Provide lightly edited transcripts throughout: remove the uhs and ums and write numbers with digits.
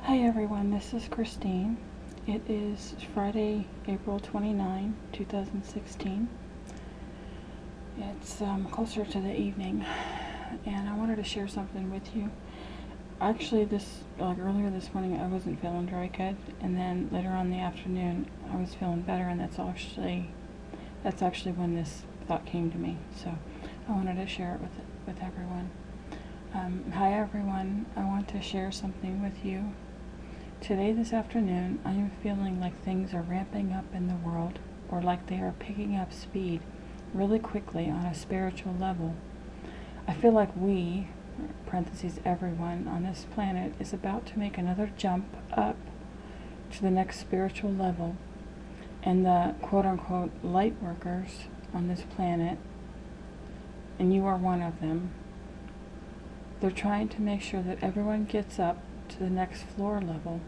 Hi everyone, this is Christine. It is Friday, April 29, 2016. It's closer to the evening, and I wanted to share something with you. Actually, earlier this morning I wasn't feeling very good, and then later on in the afternoon I was feeling better, and that's actually when this thought came to me. So I wanted to share it with everyone. Hi everyone, I want to share something with you. Today, this afternoon, I am feeling like things are ramping up in the world, or like they are picking up speed really quickly on a spiritual level. I feel like we, parentheses everyone, on this planet is about to make another jump up to the next spiritual level, and the quote-unquote light workers on this planet, and you are one of them, they're trying to make sure that everyone gets up to the next floor level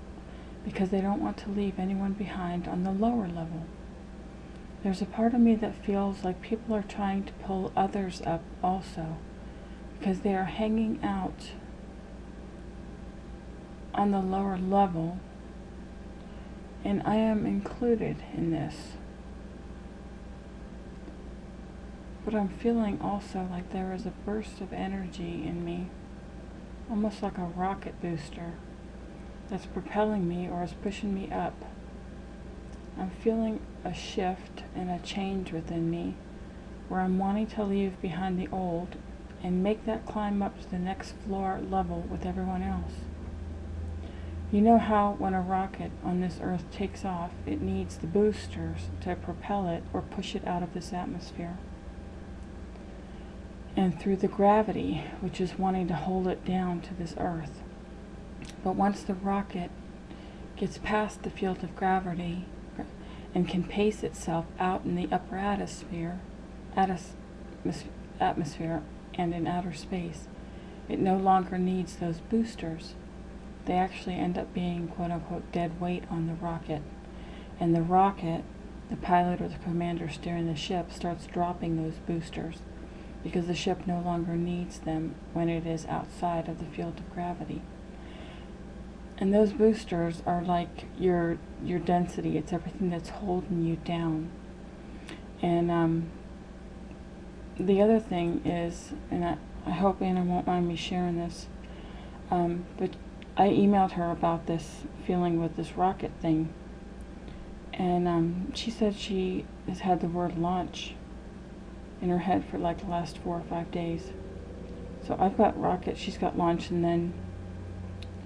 because they don't want to leave anyone behind on the lower level. There's a part of me that feels like people are trying to pull others up also because they are hanging out on the lower level, and I am included in this. But I'm feeling also like there is a burst of energy in me, almost like a rocket booster that's propelling me or is pushing me up. I'm feeling a shift and a change within me where I'm wanting to leave behind the old and make that climb up to the next floor level with everyone else. You know how when a rocket on this earth takes off, it needs the boosters to propel it or push it out of this atmosphere. And through the gravity, which is wanting to hold it down to this earth. But once the rocket gets past the field of gravity and can pace itself out in the upper atmosphere and in outer space, it no longer needs those boosters. They actually end up being quote-unquote dead weight on the rocket. And the rocket, the pilot or the commander steering the ship, starts dropping those boosters because the ship no longer needs them when it is outside of the field of gravity. And those boosters are like your density. It's everything that's holding you down. And the other thing is, and I hope Anna won't mind me sharing this, but I emailed her about this feeling with this rocket thing. And she said she has had the word launch in her head for like the last 4 or 5 days. So I've got rocket, she's got launch, and then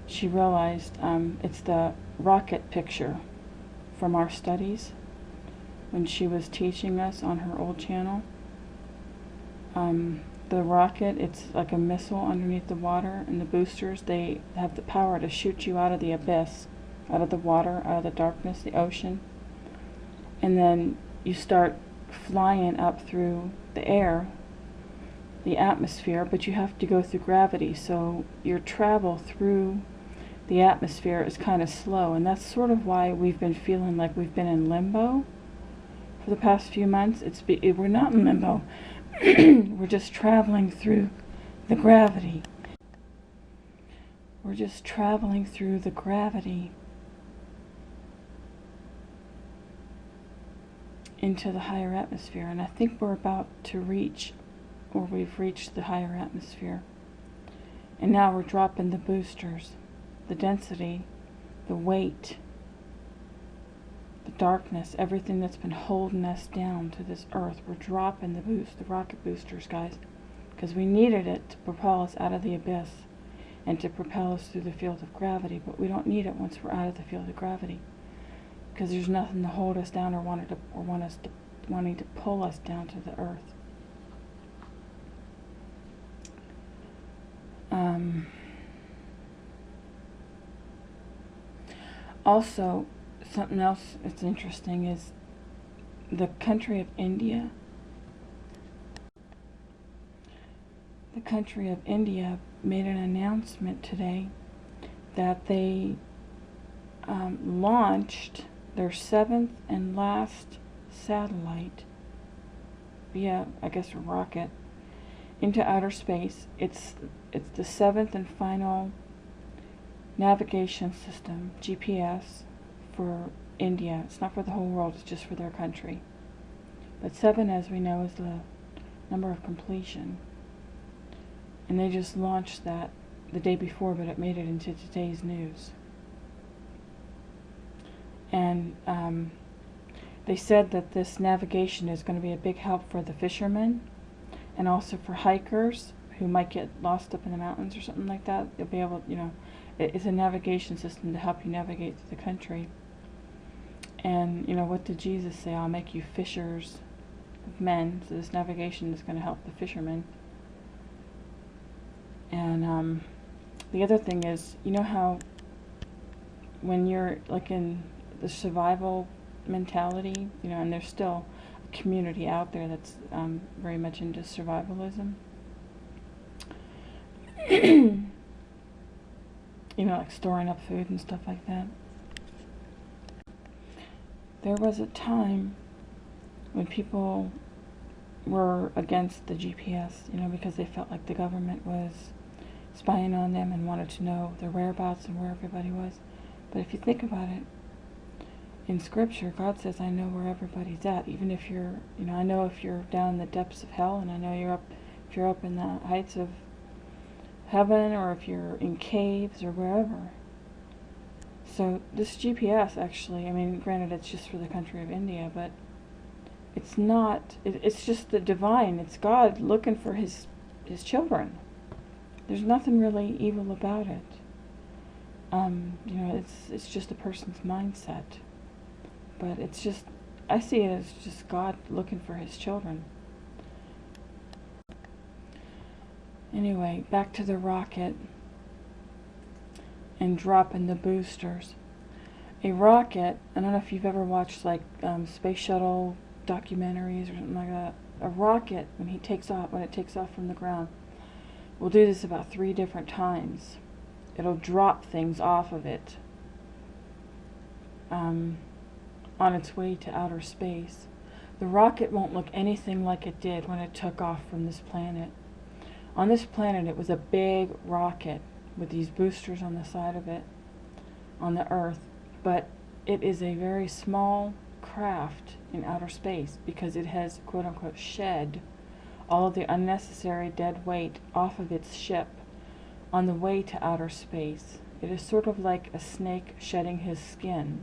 she realized it's the rocket picture from our studies when she was teaching us on her old channel. The rocket, it's like a missile underneath the water, and the boosters, they have the power to shoot you out of the abyss, out of the water, out of the darkness, the ocean. And then you start flying up through the air, the atmosphere, but you have to go through gravity, so your travel through the atmosphere is kind of slow, and that's sort of why we've been feeling like we've been in limbo for the past few months. We're not in limbo. We're just traveling through the gravity. We're just traveling through the gravity into the higher atmosphere, and I think we're about to reach, or we've reached the higher atmosphere. And now we're dropping the boosters, the density, the weight, the darkness, everything that's been holding us down to this earth. We're dropping the rocket boosters, guys, because we needed it to propel us out of the abyss and to propel us through the field of gravity, but we don't need it once we're out of the field of gravity, because there's nothing to hold us down or wanting to pull us down to the earth. Also, something else that's interesting is the country of India. The country of India made an announcement today that they launched their 7th and last satellite via, I guess, a rocket into outer space. It's the 7th and final navigation system, GPS, for India. It's not for the whole world, it's just for their country. But 7, as we know, is the number of completion. And they just launched that the day before, but it made it into today's news. And they said that this navigation is going to be a big help for the fishermen and also for hikers who might get lost up in the mountains or something like that. They'll be able, it's a navigation system to help you navigate through the country. And, what did Jesus say? I'll make you fishers of men. So this navigation is going to help the fishermen. And the other thing is, how when you're like in the survival mentality, and there's still a community out there that's very much into survivalism. Like storing up food and stuff like that. There was a time when people were against the GPS, because they felt like the government was spying on them and wanted to know their whereabouts and where everybody was. But if you think about it, in Scripture, God says, I know where everybody's at, even if you're, I know if you're down in the depths of hell, and I know if you're up in the heights of heaven, or if you're in caves or wherever. So this GPS actually, granted it's just for the country of India, but it's not, it's just the divine, it's God looking for his children. There's nothing really evil about it. It's just a person's mindset. But it's just, I see it as just God looking for his children. Anyway, back to the rocket and dropping the boosters. A rocket, I don't know if you've ever watched like space shuttle documentaries or something like that. A rocket, when it takes off from the ground, will do this about 3 different times. It'll drop things off of it on its way to outer space. The rocket won't look anything like it did when it took off from this planet. On this planet, it was a big rocket with these boosters on the side of it on the Earth, but it is a very small craft in outer space because it has, quote-unquote, shed all of the unnecessary dead weight off of its ship on the way to outer space. It is sort of like a snake shedding his skin.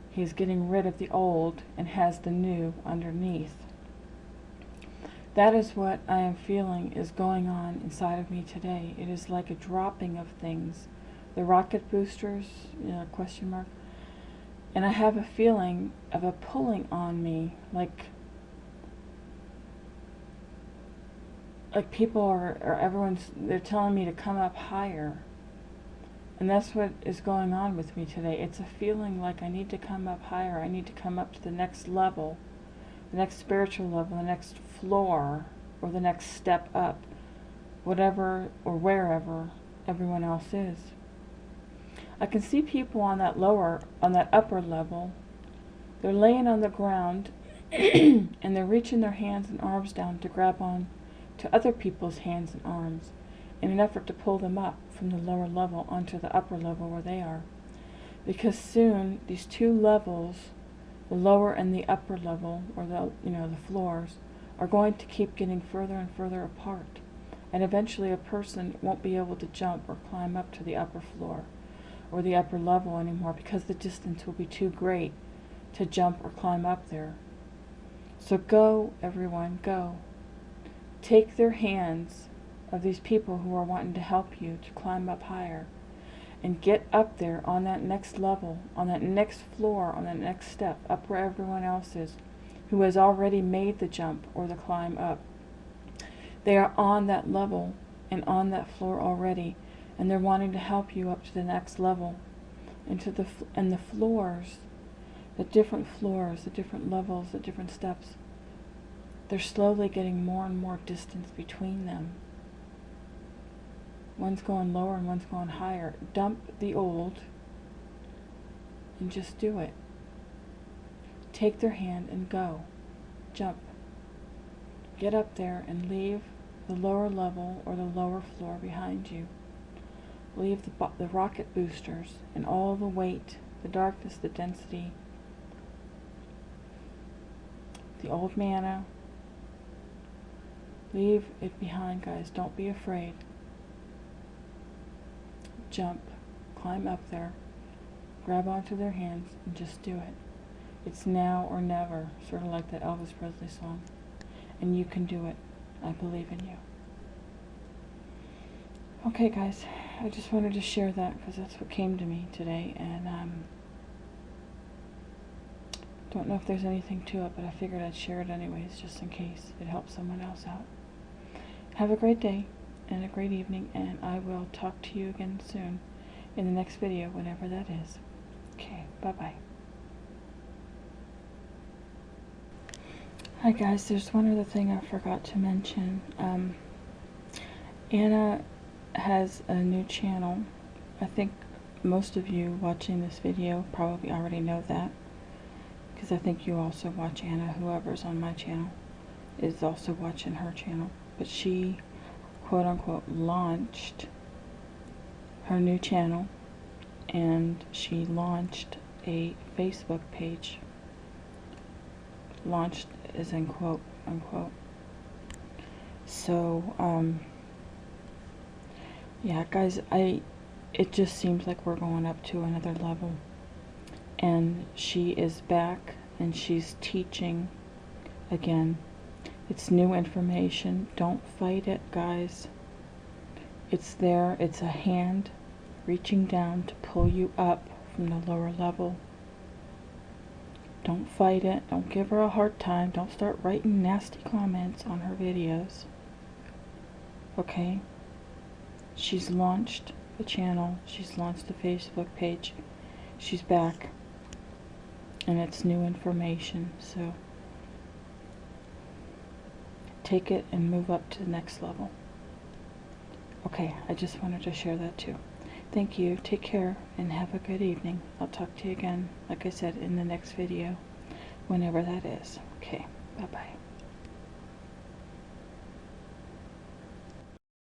He is getting rid of the old and has the new underneath. That is what I am feeling is going on inside of me today. It is like a dropping of things. The rocket boosters, question mark. And I have a feeling of a pulling on me, like people or they're telling me to come up higher. And that's what is going on with me today. It's a feeling like I need to come up higher. I need to come up to the next level, the next spiritual level, the next floor, or the next step up, whatever or wherever everyone else is. I can see people on that upper level. They're laying on the ground and they're reaching their hands and arms down to grab on to other people's hands and arms in an effort to pull them up from the lower level onto the upper level where they are. Because soon these 2 levels, the lower and the upper level, or the floors, are going to keep getting further and further apart. And eventually a person won't be able to jump or climb up to the upper floor or the upper level anymore because the distance will be too great to jump or climb up there. So go, everyone, go. Take their hands of these people who are wanting to help you to climb up higher and get up there on that next level, on that next floor, on that next step, up where everyone else is, who has already made the jump or the climb up. They are on that level and on that floor already, and they're wanting to help you up to the next level, and the floors, the different floors, the different levels, the different steps. They're slowly getting more and more distance between them. One's going lower and one's going higher. Dump the old and just do it. Take their hand and go. Jump. Get up there and leave the lower level or the lower floor behind you. Leave the rocket boosters and all the weight, the darkness, the density, the old mana. Leave it behind, guys. Don't be afraid. Jump, climb up there, grab onto their hands, and just do it. It's now or never, sort of like that Elvis Presley song. And you can do it. I believe in you. Okay, guys, I just wanted to share that because that's what came to me today, and don't know if there's anything to it, but I figured I'd share it anyways, just in case it helps someone else out. Have a great day and a great evening, and I will talk to you again soon in the next video, whenever that is. Okay, bye-bye. Hi guys, there's one other thing I forgot to mention. Anna has a new channel. I think most of you watching this video probably already know that, because I think you also watch Anna. Whoever's on my channel is also watching her channel. But she, quote unquote, launched her new channel, and she launched a Facebook page. Launched as in quote unquote. So, yeah, guys, it just seems like we're going up to another level. And she is back, and she's teaching again. It's new information. Don't fight it, guys. It's there. It's a hand reaching down to pull you up from the lower level. Don't fight it. Don't give her a hard time. Don't start writing nasty comments on her videos. Okay? She's launched a channel. She's launched a Facebook page. She's back. And it's new information. So take it and move up to the next level. Okay, I just wanted to share that too. Thank you. Take care and have a good evening. I'll talk to you again, like I said, in the next video, whenever that is. Okay, bye-bye.